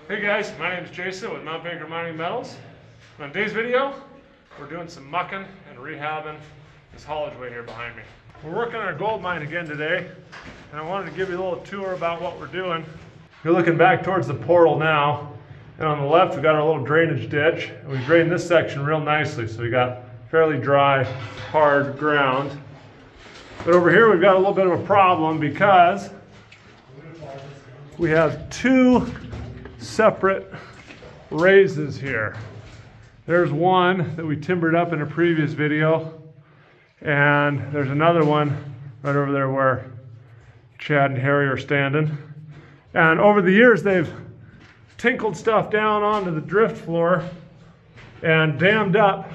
Hey guys, my name is Jason with Mount Baker Mining Metals. On today's video, we're doing some mucking and rehabbing this haulage way here behind me. We're working on our gold mine again today, and I wanted to give you a little tour about what we're doing. You're looking back towards the portal now, and on the left we've got our little drainage ditch, and we drained this section real nicely, so we got fairly dry, hard ground. But over here we've got a little bit of a problem because we have two separate raises here. There's one that we timbered up in a previous video, and there's another one right over there where Chad and Harry are standing. And over the years they've tinkled stuff down onto the drift floor and dammed up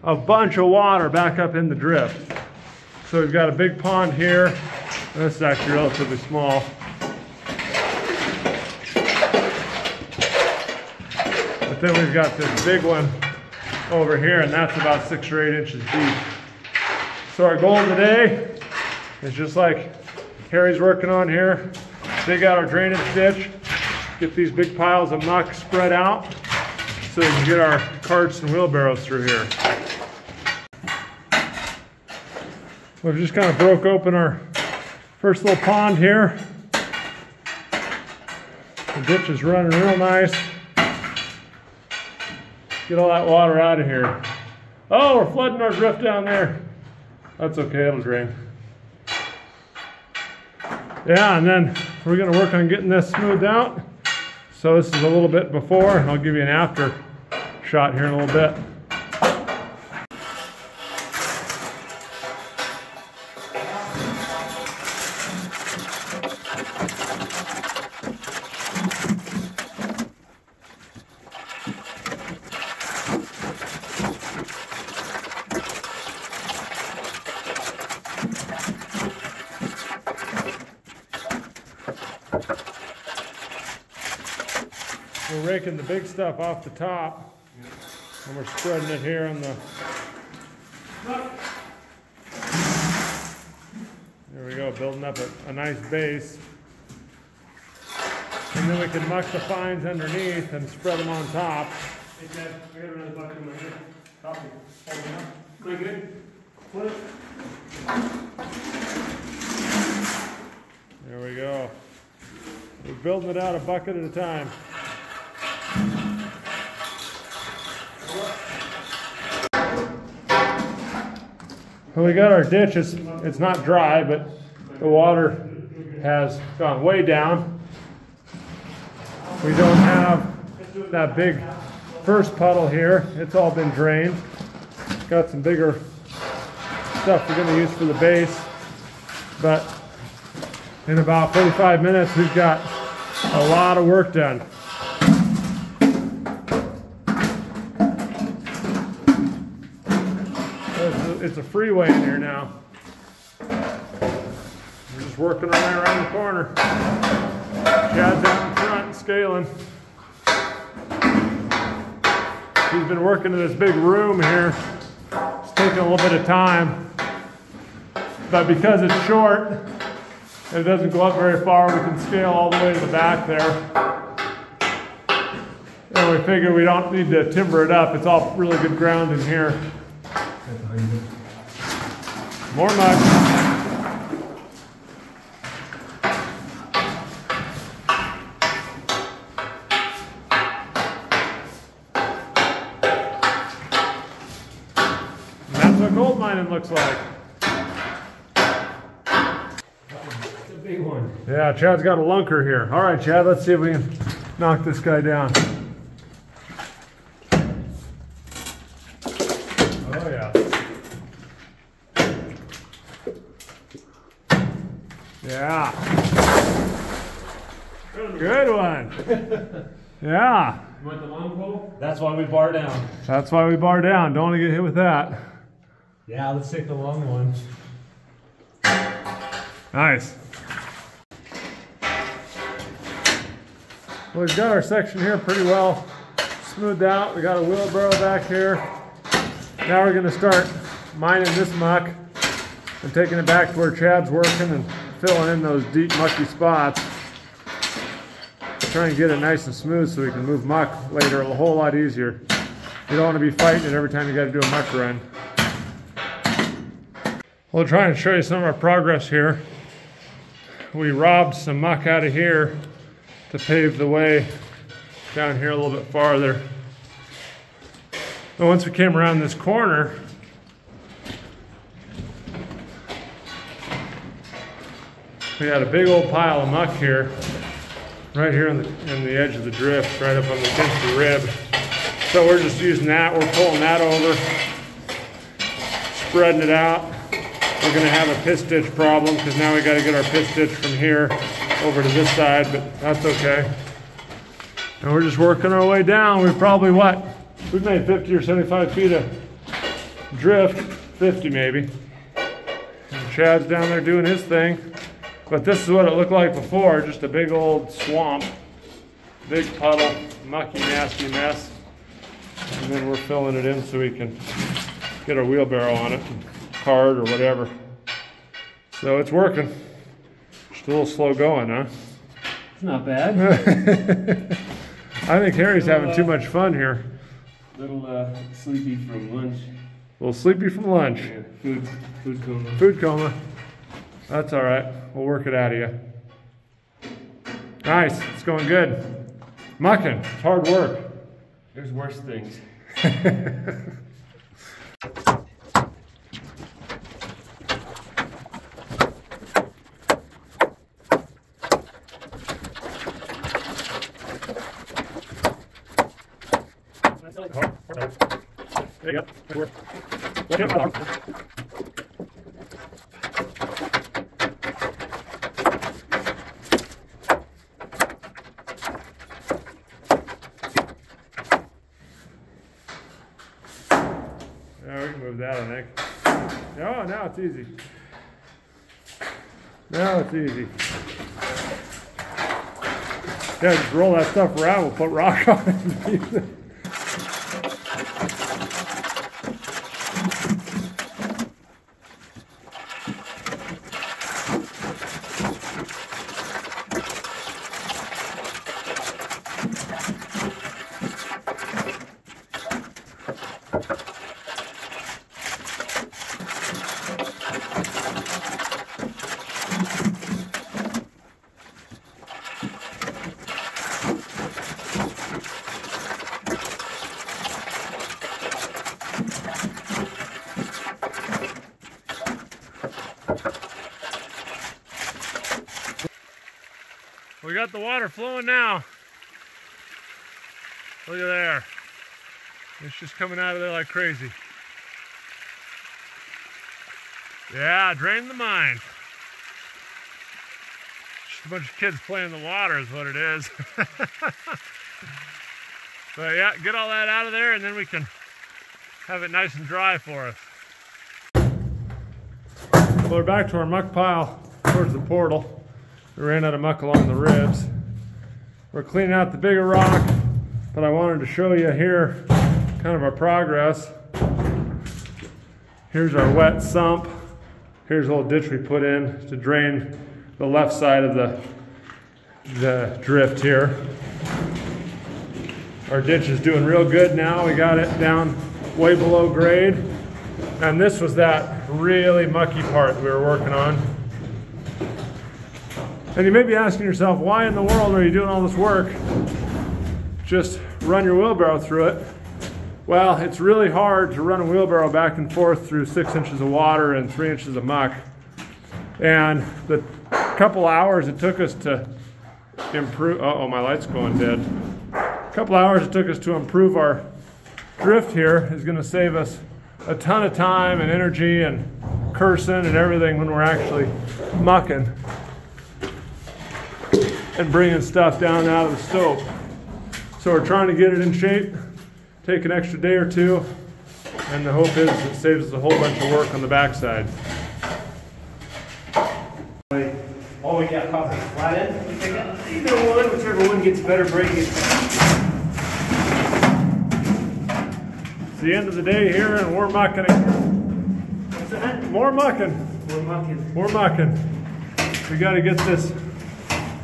a bunch of water back up in the drift. So we've got a big pond here, and this is actually relatively small. But then we've got this big one over here, and that's about 6 or 8 inches deep. So our goal today is just like Harry's working on here, dig out our drainage ditch, get these big piles of muck spread out so we can get our carts and wheelbarrows through here. We've just kind of broke open our first little pond here. The ditch is running real nice. Get all that water out of here. Oh, we're flooding our drift down there. That's okay, it'll drain. Yeah, and then we're gonna work on getting this smoothed out. So this is a little bit before, and I'll give you an after shot here in a little bit. We're raking the big stuff off the top, and we're spreading it here on the... There we go, building up a nice base. And then we can muck the fines underneath and spread them on top. Hey Chad, we got another bucket over here. Copy. Hold it up. Click it. Flip. There we go. We're building it out a bucket at a time. Well, we got our ditch. It's not dry, but the water has gone way down. We don't have that big first puddle here. It's all been drained. Got some bigger stuff we're going to use for the base. But in about 45 minutes, we've got a lot of work done. It's a freeway in here now. We're just working our way around the corner. Chad's out in front and scaling. He's been working in this big room here. It's taking a little bit of time. But because it's short and it doesn't go up very far, we can scale all the way to the back there. And we figure we don't need to timber it up. It's all really good ground in here. More mud. And that's what gold mining looks like. It's a big one. Yeah, Chad's got a lunker here. All right, Chad, let's see if we can knock this guy down. Oh, yeah. Yeah. Good one. Yeah. You want the long pole? That's why we bar down. That's why we bar down. Don't want to get hit with that. Yeah, let's take the long one. Nice. Well, we've got our section here pretty well smoothed out. We got a wheelbarrow back here. Now we're going to start mining this muck and taking it back to where Chad's working and filling in those deep mucky spots. try and get it nice and smooth so we can move muck later a whole lot easier. You don't want to be fighting it every time you got to do a muck run. We'll try and show you some of our progress here. We robbed some muck out of here to pave the way down here a little bit farther. But once we came around this corner, we had a big old pile of muck here, right here in the edge of the drift, right up on the against the rib. So we're just using that, we're pulling that over, spreading it out. We're gonna have a piss stitch problem because now we gotta get our piss stitch from here over to this side, but that's okay. And we're just working our way down. We've probably, we've made 50 or 75 feet of drift, 50 maybe. And Chad's down there doing his thing. But this is what it looked like before, just a big old swamp, big puddle, mucky, nasty mess. And then we're filling it in so we can get our wheelbarrow on it, cart or whatever. So it's working. Just a little slow going, huh? It's not bad. I think Harry's having too much fun here. A little sleepy from lunch. A little sleepy from lunch. Yeah, food coma. Food coma. That's all right. We'll work it out of you. Nice. It's going good. Mucking. It's hard work. There's worse things. There you go. Good work. Yeah, we can move that, I think. Oh, now it's easy. Now it's easy. Yeah, just roll that stuff around. We'll put rock on it. We got the water flowing now. Look at there. It's just coming out of there like crazy. Yeah, drain the mine. Just a bunch of kids playing in the water is what it is. But yeah, get all that out of there and then we can have it nice and dry for us. Well, we're back to our muck pile towards the portal. We ran out of muck along the ribs. We're cleaning out the bigger rock, but I wanted to show you here kind of our progress. Here's our wet sump. Here's a little ditch we put in to drain the left side of the drift here. Our ditch is doing real good now. We got it down way below grade. And this was that really mucky part we were working on. And you may be asking yourself, why in the world are you doing all this work? Just run your wheelbarrow through it. Well, it's really hard to run a wheelbarrow back and forth through 6 inches of water and 3 inches of muck. And the couple hours it took us to improve, uh-oh, my light's going dead. A couple hours it took us to improve our drift here is gonna save us a ton of time and energy and cursing and everything when we're actually mucking and bringing stuff down out of the stope. So we're trying to get it in shape, take an extra day or two, and the hope is it saves us a whole bunch of work on the backside. Oh yeah, probably flat end. You take it? Either one, whichever one gets better break it. It's the end of the day here and we're mucking it. What's that? More mucking. We're mucking. More mucking. We got to get this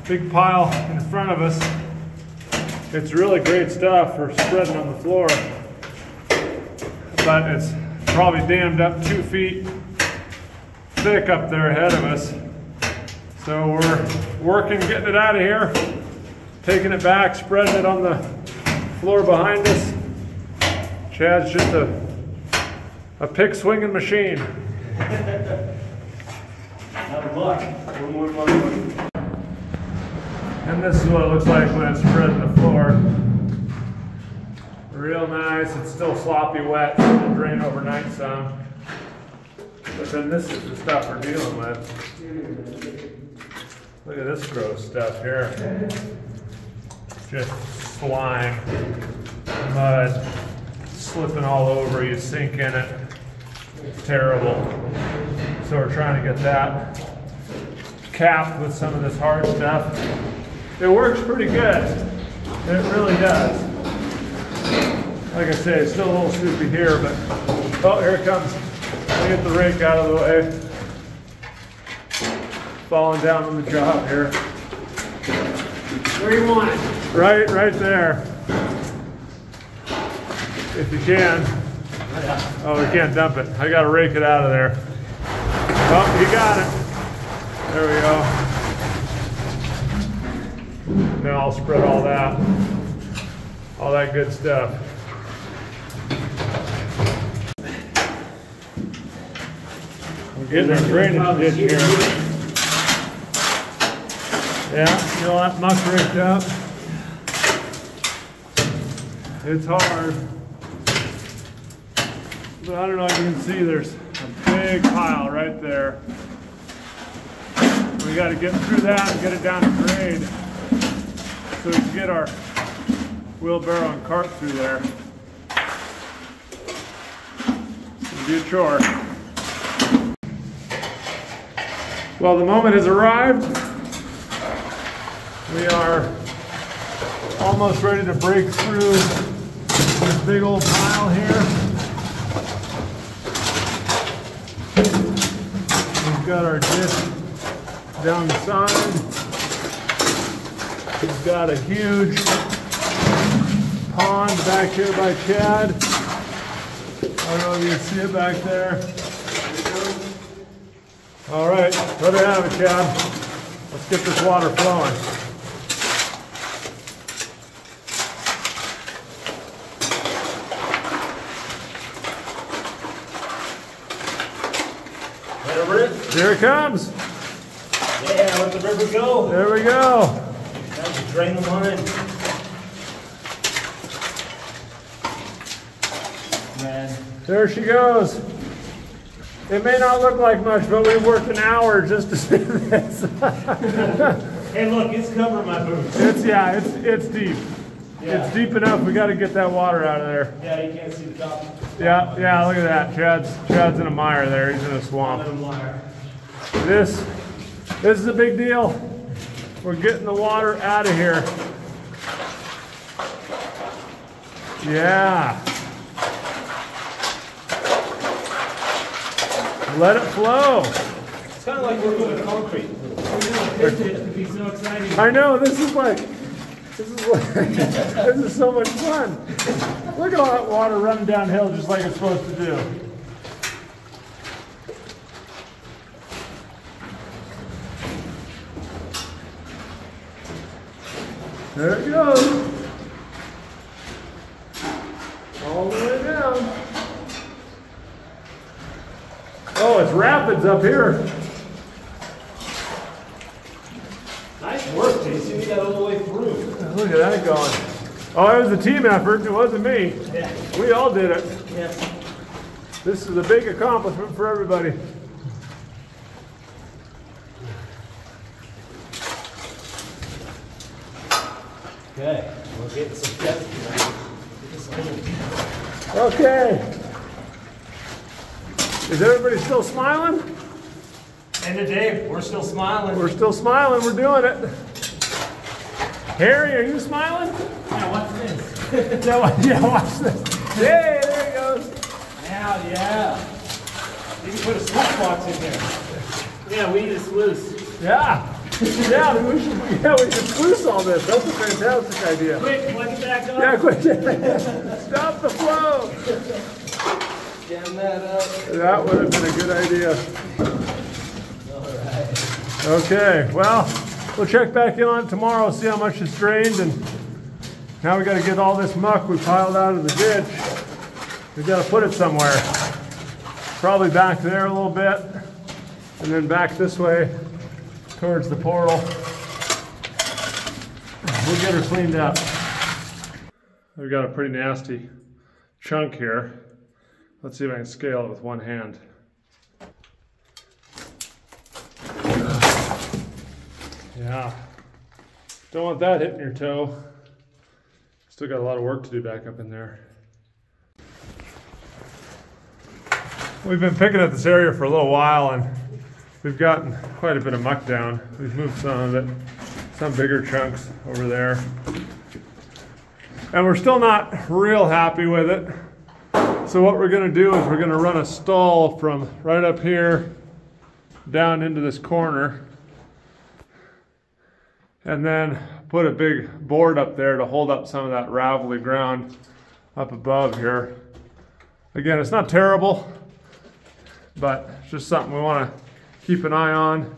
big pile in front of us It's really great stuff for spreading on the floor, but it's probably dammed up 2 feet thick up there ahead of us. So we're working, getting it out of here, taking it back, spreading it on the floor behind us. Chad's just a pick swinging machine. Not luck. One more luck. And this is what it looks like when it's spreading the floor. Real nice. It's still sloppy wet, so it'll drain overnight some. But then this is the stuff we're dealing with. Look at this gross stuff here. Just slime, mud, slipping all over you, sink in it. It's terrible. So we're trying to get that capped with some of this hard stuff. It works pretty good. It really does. Like I say, it's still a little soupy here, but oh, here it comes. I'll get the rake out of the way. Falling down on the job here. Where do you want it? Right there. If you can. Oh, we can't dump it. I gotta rake it out of there. Oh, you got it. There we go. Now I'll spread all that good stuff. We're getting our drainage ditch here. Yeah, see all that muck raked up? It's hard. But I don't know if you can see, there's a big pile right there. We got to get through that and get it down to grade so we can get our wheelbarrow and cart through there. It'll be a chore. Well, the moment has arrived. We are almost ready to break through this big old pile here. We've got our ditch down the side. We've got a huge pond back here by Chad. I don't know if you can see it back there. All right, let it have it, Chad. Let's get this water flowing. Here it comes. Yeah, let the river go. There we go. Now we drain the line. Man. There she goes. It may not look like much, but we worked an hour just to see this. Hey, look, it's covering my boots. It's deep. Yeah. It's deep enough. We got to get that water out of there. Yeah, you can't see the top. Yeah, look at that. Chad's in a mire there. He's in a swamp. This is a big deal. We're getting the water out of here. Yeah. Let it flow. It's kind of like working with concrete. It would be so exciting. I know, this is so much fun. Look at all that water running downhill just like it's supposed to do. There it goes. All the way down. Oh, it's rapids up here. Nice work, Jason. You got all the way through. Look at that going. Oh, it was a team effort. It wasn't me. Yeah. We all did it. Yes. This is a big accomplishment for everybody. Okay. We're getting some depth here. Okay. Is everybody still smiling? End of day, we're still smiling. We're still smiling. We're doing it. Harry, are you smiling? Yeah, watch this. Yeah, watch this. Hey, there he goes. Yeah. You can put a sluice box in there. Yeah, we need a sluice. Yeah. Yeah, we can sluice all this. That's a fantastic idea. Quick, plug it back up. Yeah, quick. Stop the flow. Jam that up. That would have been a good idea. All right. Okay, well, we'll check back in on it tomorrow, see how much it's drained, and now we got to get all this muck we piled out of the ditch. We got to put it somewhere. Probably back there a little bit, and then back this way towards the portal. We'll get her cleaned up. We've got a pretty nasty chunk here. Let's see if I can scale it with one hand. Yeah. Don't want that hitting your toe. Still got a lot of work to do back up in there. We've been picking at this area for a little while, and we've gotten quite a bit of muck down. We've moved some of it, some bigger chunks over there. And we're still not real happy with it. So what we're going to do is we're going to run a stall from right up here down into this corner, and then put a big board up there to hold up some of that ravelly ground up above here. Again, it's not terrible, but it's just something we want to keep an eye on.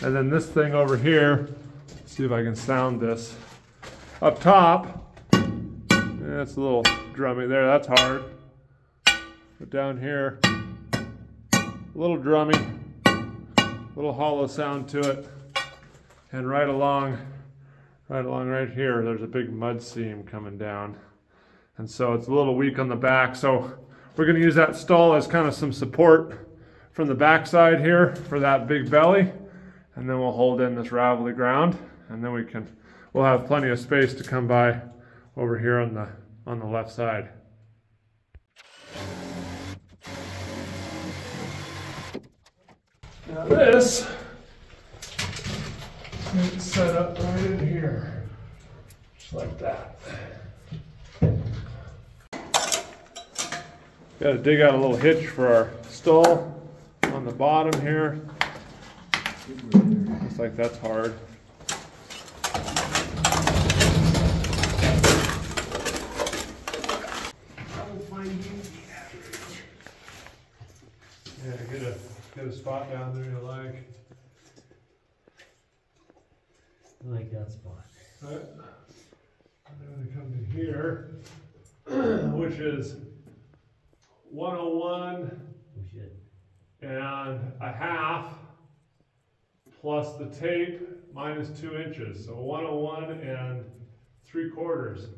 And then this thing over here, let's see if I can sound this. Up top, yeah, it's a little drummy there, that's hard. But down here, a little drummy, a little hollow sound to it. And right along right here, there's a big mud seam coming down. And so it's a little weak on the back. So we're going to use that stall as kind of some support from the back side here for that big belly. And then we'll hold in this ravelly ground. And then we'll have plenty of space to come by over here on the left side. Now this is set up right in here, just like that. Got to dig out a little hitch for our stall on the bottom here. Looks like that's hard. Yeah, get a spot down there you like. I like that spot. Right. And then we come to here, which is 101 and a half plus the tape minus 2 inches. So 101 and 3/4,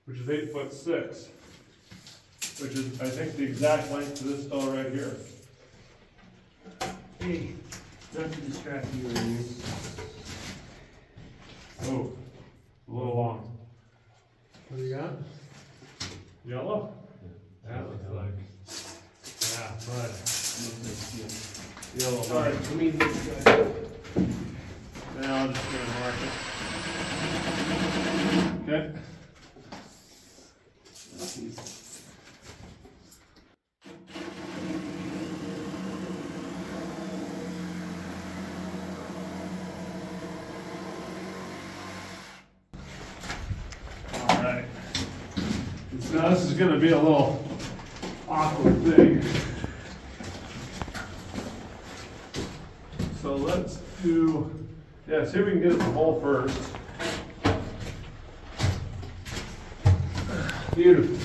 which is 8'6", which is, I think, the exact length to this stall right here. Hey, not to distract you or anything. Oh, a little long. What do you got? Yellow? That looks like. Yeah, mud. Yellow. Sorry, let me look at Now I'll just gonna mark it. Okay. Alright. Now this is gonna be a little awkward thing. So let's do, yeah, see if we can get it the hole first. Beautiful.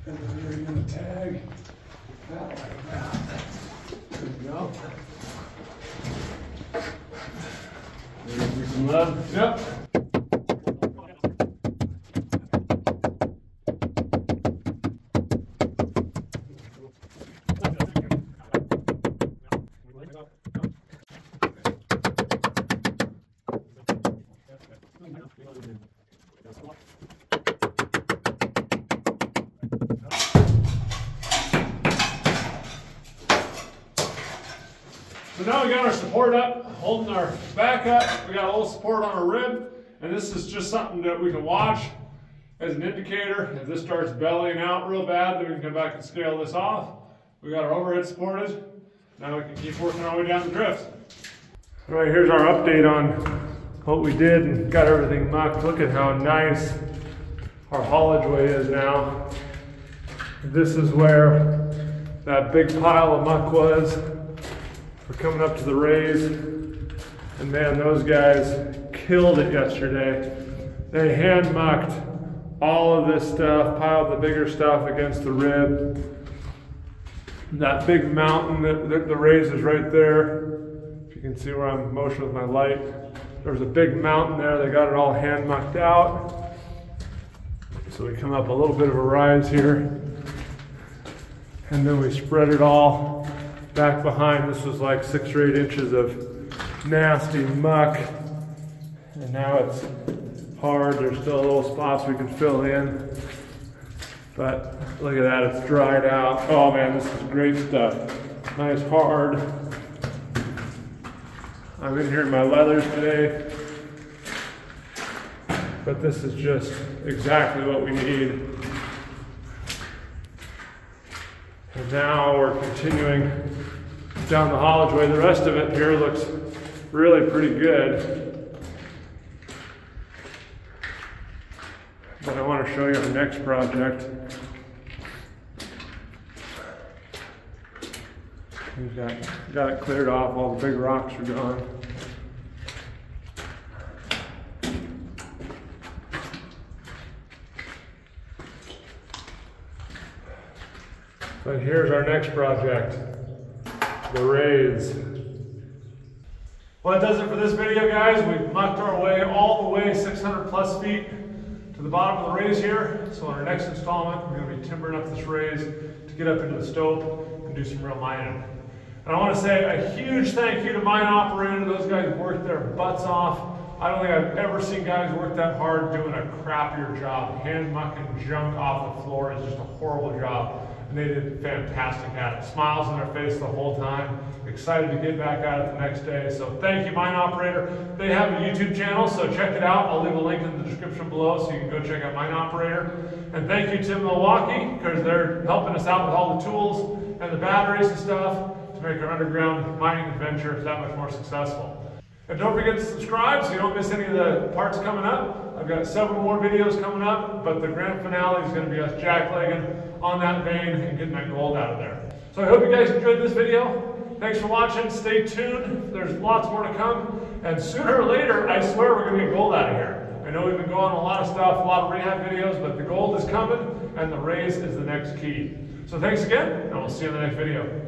And then we're going to tag that like that. There we go. Ready for some love? Yep. So now we got our support up, holding our back up. We got a little support on our rib, and this is just something that we can watch as an indicator. If this starts bellying out real bad, then we can come back and scale this off. We got our overhead supported. Now we can keep working our way down the drifts. All right, here's our update on what we did and got everything mucked. Look at how nice our haulage way is now. This is where that big pile of muck was. We're coming up to the raise, and man, those guys killed it yesterday. They hand mucked all of this stuff, piled the bigger stuff against the rib. That big mountain, the raise is right there. If you can see where I'm motioning with my light. There was a big mountain there. They got it all hand mucked out. So we come up a little bit of a rise here. And then we spread it all back behind. This was like 6 or 8 inches of nasty muck. And now it's hard. There's still little spots we can fill in. But look at that, it's dried out. Oh man, this is great stuff. Nice hard. I'm in here in my leathers today. But this is just exactly what we need. And now we're continuing down the haulage way. The rest of it here looks really pretty good. But I want to show you our next project. We've got it cleared off, all the big rocks are gone. But here's our next project, the raise. Well, that does it for this video, guys. We've mucked our way all the way 600 plus feet to the bottom of the raise here. So on our next installment, we're going to be timbering up this raise to get up into the stope and do some real mining. And I want to say a huge thank you to mine operator. Those guys worked their butts off. I don't think I've ever seen guys work that hard doing a crappier job. Hand mucking junk off the floor is just a horrible job. And they did fantastic at it. Smiles on their face the whole time. Excited to get back at it the next day. So thank you, mine operator. They have a YouTube channel, so check it out. I'll leave a link in the description below so you can go check out mine operator. And thank you to Milwaukee, because they're helping us out with all the tools and the batteries and stuff to make our underground mining adventure that much more successful. And don't forget to subscribe so you don't miss any of the parts coming up. I've got several more videos coming up, but the grand finale is going to be us jacklegging on that vein and getting that gold out of there. So I hope you guys enjoyed this video. Thanks for watching. Stay tuned. There's lots more to come. And sooner or later, I swear we're going to get gold out of here. I know we've been going a lot of stuff, a lot of rehab videos, but the gold is coming and the raise is the next key. So thanks again, and we'll see you in the next video.